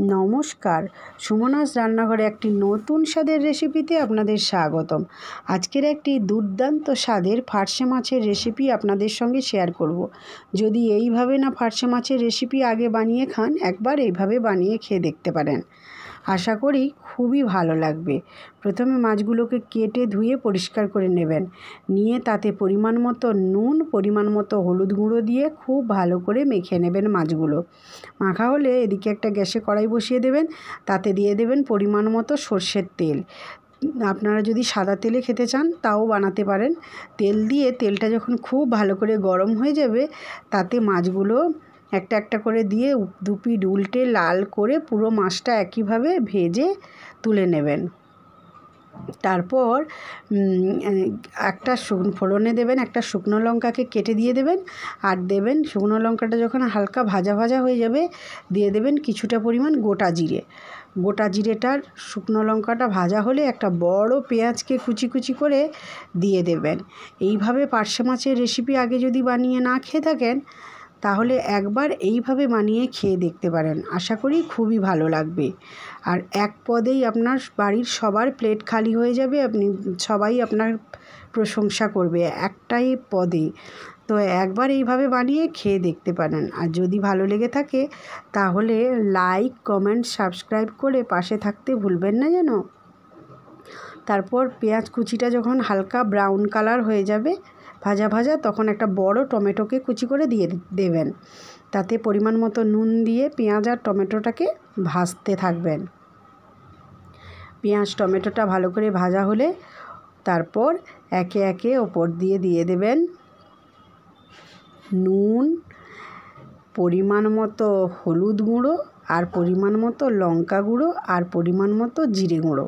নমস্কার, সুমনাস রান্নাঘরে একটি নতুন স্বাদের রেসিপিতে আপনাদের স্বাগতম। আজকের একটি দুর্দান্ত স্বাদের ফার্সে মাছের রেসিপি আপনাদের সঙ্গে শেয়ার করব। যদি এইভাবে না ফার্সে মাছের রেসিপি আগে বানিয়ে খান, একবার এইভাবে বানিয়ে খেয়ে দেখতে পারেন। আশা করি খুবই ভালো লাগবে। প্রথমে মাছগুলোকে কেটে ধুয়ে পরিষ্কার করে নেবেন। নিয়ে তাতে পরিমাণ মতো নুন, পরিমাণ মতো হলুদ গুঁড়ো দিয়ে খুব ভালো করে মেখে নেবেন মাছগুলো। মাখা হলে এদিকে একটা গ্যাসে কড়াই বসিয়ে দেবেন। তাতে দিয়ে দেবেন পরিমাণ মতো সর্ষের তেল। আপনারা যদি সাদা তেলে খেতে চান তাও বানাতে পারেন। তেল দিয়ে তেলটা যখন খুব ভালো করে গরম হয়ে যাবে, তাতে মাছগুলো একটা একটা করে দিয়ে দুপিঠ উল্টে লাল করে পুরো মাছটা একইভাবে ভেজে তুলে নেবেন। তারপর একটা ফোড়নে দেবেন, একটা শুকনো লঙ্কাকে কেটে দিয়ে দেবেন। আর দেবেন শুকনো লঙ্কাটা যখন হালকা ভাজা ভাজা হয়ে যাবে, দিয়ে দেবেন কিছুটা পরিমাণ গোটা জিরে। গোটা জিরেটার শুকনো লঙ্কাটা ভাজা হলে একটা বড় পেঁয়াজকে কুচি কুচি করে দিয়ে দেবেন। এইভাবে পার্শে মাছের রেসিপি আগে যদি বানিয়ে না খেয়ে থাকেন, তাহলে একবার এইভাবে বানিয়ে খেয়ে দেখতে পারেন। আশা করি খুবই ভালো লাগবে। আর এক পদেই আপনার বাড়ির সবার প্লেট খালি হয়ে যাবে। সবাই আপনার প্রশংসা করবে একটাই পদে। তো একবার এইভাবে বানিয়ে খেয়ে দেখতে পারেন। আর যদি ভালো লেগে থাকে তাহলে লাইক, কমেন্ট, সাবস্ক্রাইব করে পাশে থাকতে ভুলবেন না যেন। তারপর পেঁয়াজ কুচিটা যখন হালকা ব্রাউন কালার হয়ে যাবে ভাজা ভাজা, তখন একটা বড় টমেটোকে কুচি করে দিয়ে দেবেন। তাতে পরিমাণ মতো নুন দিয়ে পেঁয়াজ আর টমেটোটাকে ভাজতে থাকবেন। পেঁয়াজ টমেটোটা ভালো করে ভাজা হলে তারপর একে একে ওপর দিয়ে দেবেন নুন, পরিমাণ মতো হলুদ গুঁড়ো, আর পরিমাণ মতো লঙ্কা গুঁড়ো, আর পরিমাণ মতো জিরে গুঁড়ো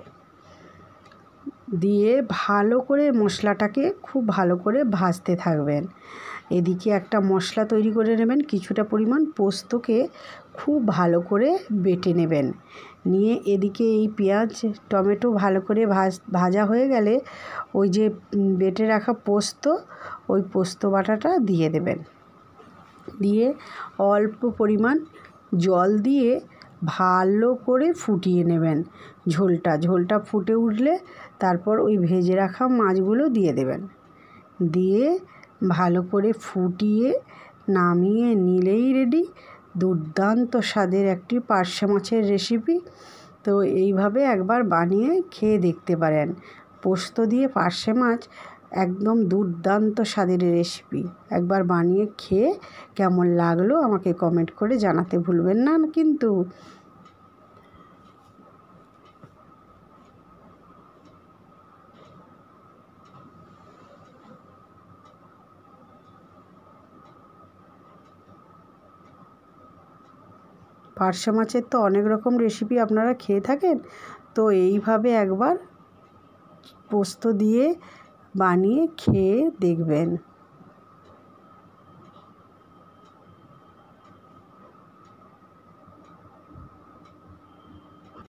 দিয়ে ভালো করে মশলাটাকে খুব ভালো করে ভাজতে থাকবেন। এদিকে একটা মশলা তৈরি করে নেবেন। কিছুটা পরিমাণ পোস্তকে খুব ভালো করে বেটে নেবেন। নিয়ে এদিকে এই পেঁয়াজ টমেটো ভালো করে ভাজা হয়ে গেলে ওই যে বেটে রাখা পোস্ত, ওই পোস্ত বাটাটা দিয়ে দেবেন। দিয়ে অল্প পরিমাণ জল দিয়ে ভালো করে ফুটিয়ে নেবেন। ঝোলটা ফুটে উঠলে তারপর ওই ভেজে রাখা মাছগুলো দিয়ে দেবেন। দিয়ে ভালো করে ফুটিয়ে নামিয়ে নিলেই রেডি দুর্দান্ত স্বাদের একটি পার্শে মাছের রেসিপি। তো এইভাবে একবার বানিয়ে খেয়ে দেখতে পারেন। পোস্ত দিয়ে পার্শে মাছ একদম দুর্দান্ত স্বাদের রেসিপি। একবার বানিয়ে খেয়ে কেমন লাগলো আমাকে কমেন্ট করে জানাতে ভুলবেন না কিন্তু। পার্শে মাছের তো অনেক রকম রেসিপি আপনারা খেয়ে থাকেন, তো এইভাবে একবার পোস্ত দিয়ে বানিয়ে খেয়ে দেখবেন।